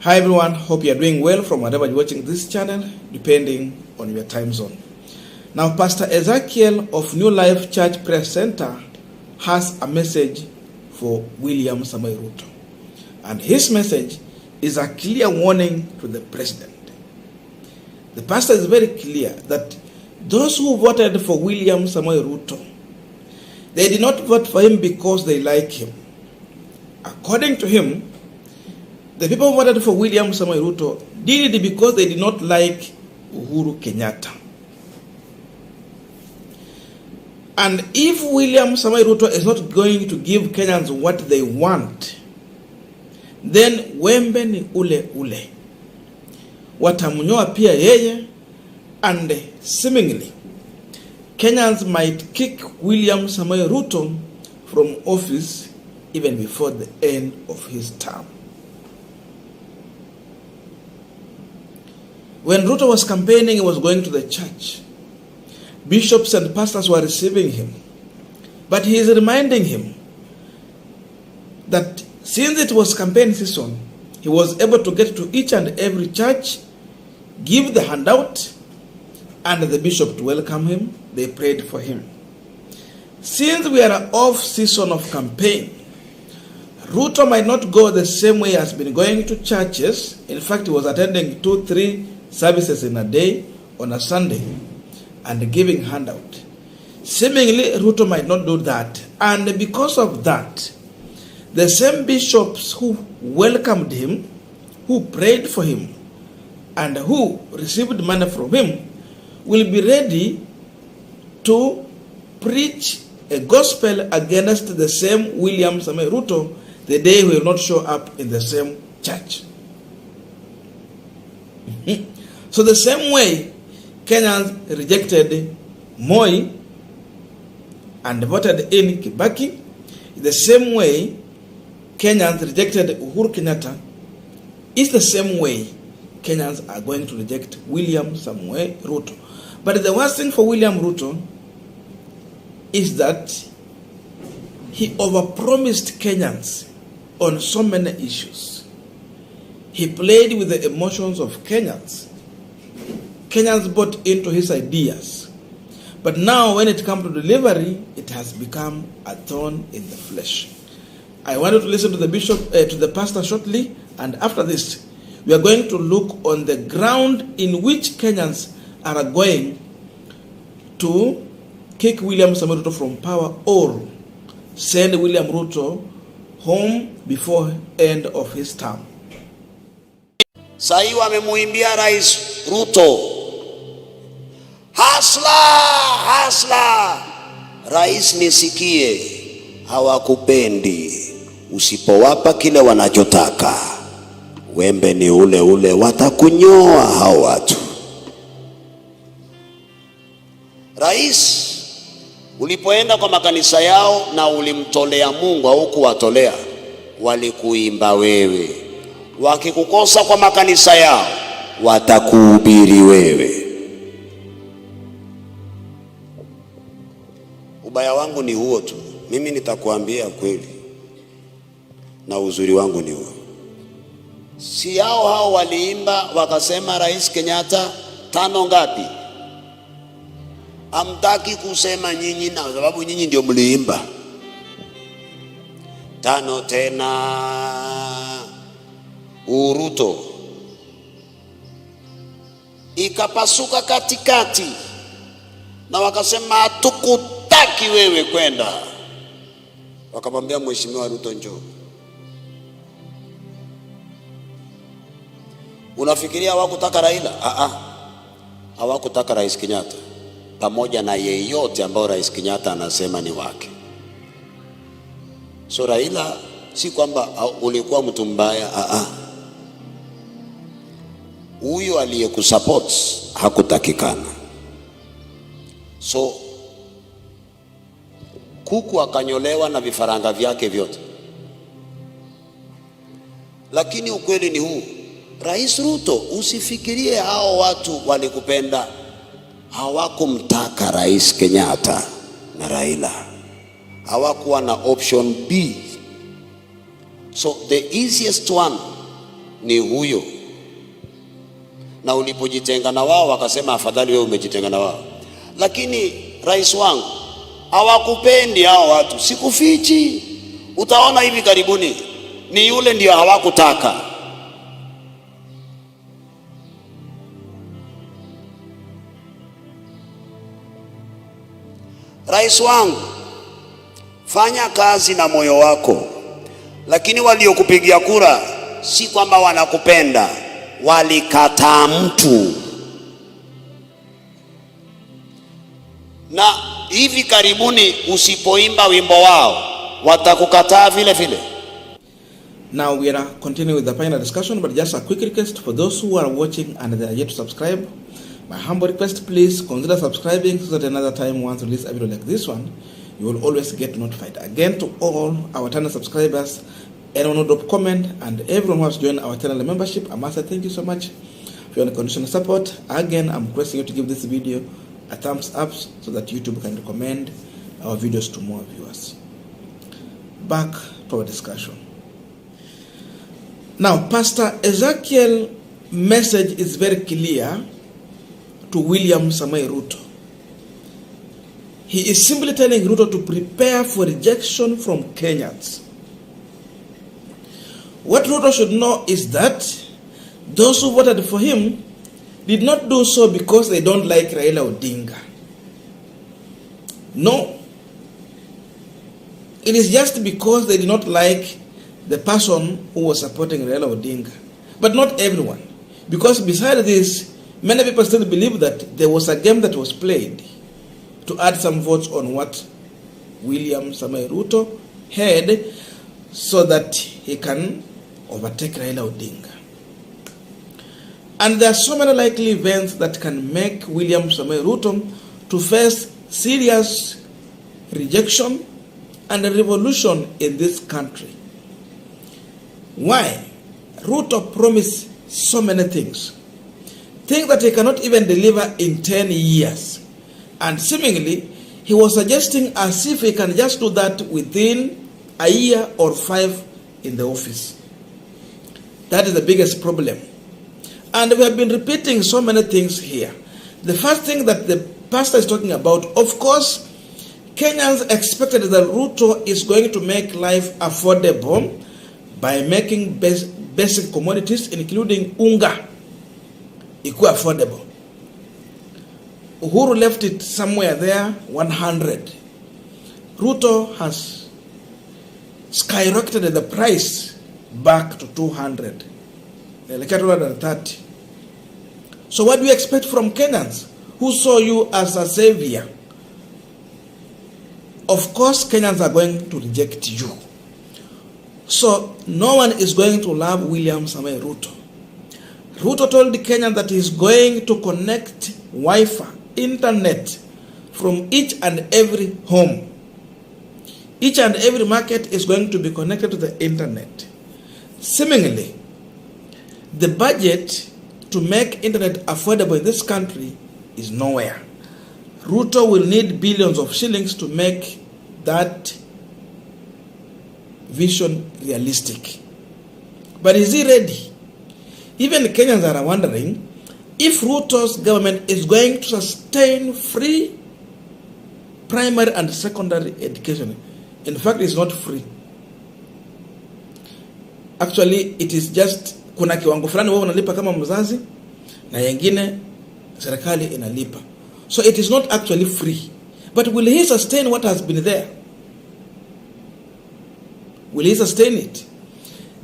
Hi everyone, hope you are doing well from wherever you're watching this channel, depending on your time zone. Now, Pastor Ezekiel of New Life Church Press Center has a message for William Samoei Ruto. And his message is a clear warning to the president. The pastor is very clear that those who voted for William Samoei Ruto, they did not vote for him because they like him. According to him, the people who voted for William Samoei Ruto did it because they did not like Uhuru Kenyatta. And if William Samoei Ruto is not going to give Kenyans what they want, then wembe ni ule ule. Watamunyoa pia yeye, and seemingly Kenyans might kick William Samoei Ruto from office even before the end of his term. When Ruto was campaigning, he was going to the church. Bishops and pastors were receiving him. But he is reminding him that since it was campaign season, he was able to get to each and every church, give the handout, and the bishop to welcome him. They prayed for him. Since we are off season of campaign, Ruto might not go the same way as been going to churches. In fact, he was attending 2-3 services in a day on a Sunday and giving handout. Seemingly, Ruto might not do that. And because of that, the same bishops who welcomed him, who prayed for him, and who received money from him will be ready to preach a gospel against the same William Samoei Ruto the day he will not show up in the same church. So the same way Kenyans rejected Moi and voted in Kibaki, the same way Kenyans rejected Uhuru Kenyatta, is the same way Kenyans are going to reject William Samoei Ruto. But the worst thing for William Ruto is that he overpromised Kenyans on so many issues. He played with the emotions of Kenyans. Kenyans bought into his ideas. But now when it comes to delivery, it has become a thorn in the flesh. I wanted to listen to the bishop, to the pastor shortly, and after this, we are going to look on the ground in which Kenyans are going to kick William Samoei Ruto from power or send William Ruto home before end of his term. Sasa wamemuimbia Rais Ruto, hasla hasla, rais nisikie, hawakupendi, usipowapa kile wanachotaka, wembe ni ule ule, watakunyoa hao watu. Rais, ulipoenda kwa makanisa yao na ulimtolea Mungu au kuwatolea, walikuimba wewe. Wakikukosa kwa makanisa yao, watakuhubiri wewe. Ubaya wangu ni huo tu. Mimi nitakuambia kweli, na uzuri wangu ni huo. Si hao waliimba wakasema Rais Kenyatta 5 ngapi? Amtaki kusema nyinyi, na sababu nyinyi ndio mliimba 5 tena. Ruto ikapasuka katikati na wakasema hatukutaki wewe kwenda. Wakamwambia Mheshimiwa Ruto njoo. Unafikiria hawakutaka Raila? Hawakutaka Rais Kenyatta, pamoja na yeyote ambao Rais Kenyatta anasema ni wake. So Raila si kwamba ulikuwa mtu mbaya, huyo aliyekusupport hakutakikana. So kuku akanyolewa na vifaranga vyake vyote. Lakini ukweli ni huu, Rais Ruto, usifikirie hao watu walikupenda. Hawakumtaka Rais Kenyatta na Raila, hawakuwa na option B. So the easiest one ni huyo, na ulipojitenga na wao wakasema afadhali wewe umejitenga na wao. Lakini rais wangu, hawakupendi hao watu, sikufichi. Utaona hivi karibuni ni yule ndio hawakutaka. Rais wangu, fanya kazi na moyo wako, lakini waliokupigia kura si kwamba wanakupenda, walikataa mtu. Na hivi karibuni usipoimba wimbo wao watakukataa vile vile. Now we are continuing with the final discussion, but just a quick request for those who are watching and they are yet to subscribe. My humble request, please consider subscribing so that another time once release a video like this one, you will always get notified. Again, to all our channel subscribers, anyone who drop comment, and everyone who has joined our channel membership, I must say thank you so much for your unconditional support. Again, I'm requesting you to give this video a thumbs up so that YouTube can recommend our videos to more viewers. Back to our discussion. Now, Pastor Ezekiel's message is very clear to William Samoei Ruto. He is simply telling Ruto to prepare for rejection from Kenyans. What Ruto should know is that those who voted for him did not do so because they don't like Raila Odinga. No. It is just because they did not like the person who was supporting Raila Odinga. But not everyone. Because besides this, many people still believe that there was a game that was played to add some votes on what William Samoei Ruto had so that he can overtake Raila Odinga. And there are so many likely events that can make William Samoei Ruto to face serious rejection and a revolution in this country. Why? Ruto promised so many things. Things that he cannot even deliver in 10 years. And seemingly, he was suggesting as if he can just do that within a year or 5 in the office. That is the biggest problem. And we have been repeating so many things here. The first thing that the pastor is talking about, of course, Kenyans expected that Ruto is going to make life affordable by making basic commodities, including unga, equal affordable. Uhuru left it somewhere there, 100. Ruto has skyrocketed the price back to 200. Like 230. So what do you expect from Kenyans who saw you as a savior? Of course, Kenyans are going to reject you. So no one is going to love William Samoei Ruto. Ruto told the Kenyans that he is going to connect Wi-Fi, internet, from each and every home. Each and every market is going to be connected to the internet. Seemingly, the budget to make internet affordable in this country is nowhere. Ruto will need billions of shillings to make that vision realistic. But is he ready? Even Kenyans are wondering if Ruto's government is going to sustain free primary and secondary education. In fact, it's not free. Actually, it is just kuna kiwango fulani wewe unalipa kama mzazi na yengine serikali inalipa. So it is not actually free. But will he sustain what has been there? Will he sustain it?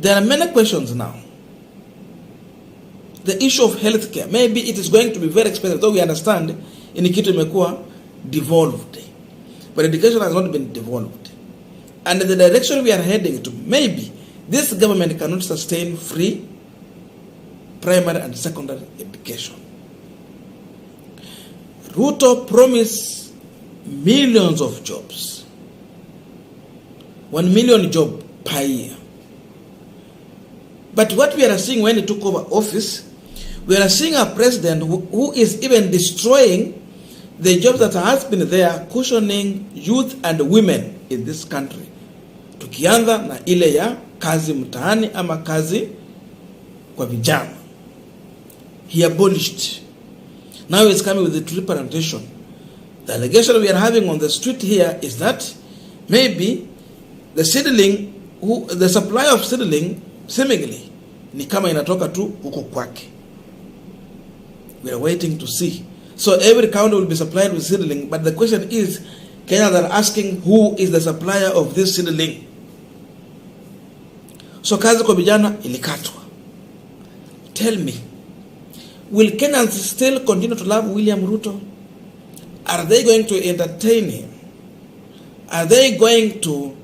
There are many questions now. The issue of healthcare, maybe it is going to be very expensive, though we understand in kitu imekuwa devolved. But education has not been devolved. And the direction we are heading to, maybe this government cannot sustain free primary and secondary education. Ruto promised millions of jobs. 1 million jobs per year. But what we are seeing when he took over office, we are seeing a president who is even destroying the jobs that has been there, cushioning youth and women in this country. Tukianza na ile ya kazi mtaani ama kazi kwa vijana. He abolished. Now he's coming with the representation. The allegation we are having on the street here is that maybe the seedling, the supply of seedling seemingly ni kama inatoka tu huko kwake. We are waiting to see. So every county will be supplied with seedling, but the question is, Kenyans are asking, who is the supplier of this seedling? So kazi kwa vijana ilikatwa. Tell me, will Kenyans still continue to love William Ruto? Are they going to entertain him? Are they going to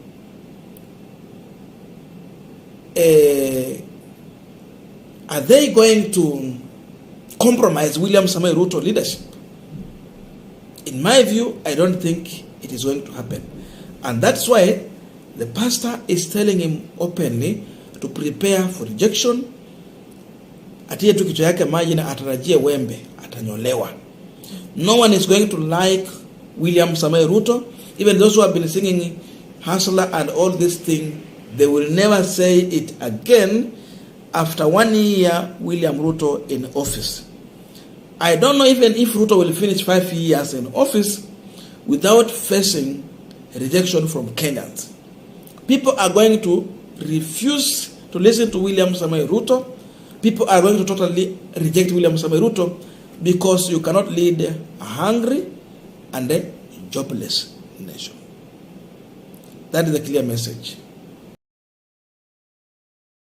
compromise William Samoei Ruto leadership? In my view, I don't think it is going to happen. And that's why the pastor is telling him openly to prepare for rejection. Atie tu kichwa yake maji na atarajie wembe, atanyolewa. No one is going to like William Samoei Ruto. Even those who have been singing hustler and all this thing, they will never say it again after 1 year William Ruto in office. I don't know even if Ruto will finish 5 years in office without facing rejection from Kenyans. People are going to refuse to listen to William Samoei Ruto. People are going to totally reject William Samoei Ruto because you cannot lead a hungry and a jobless nation. That is the clear message.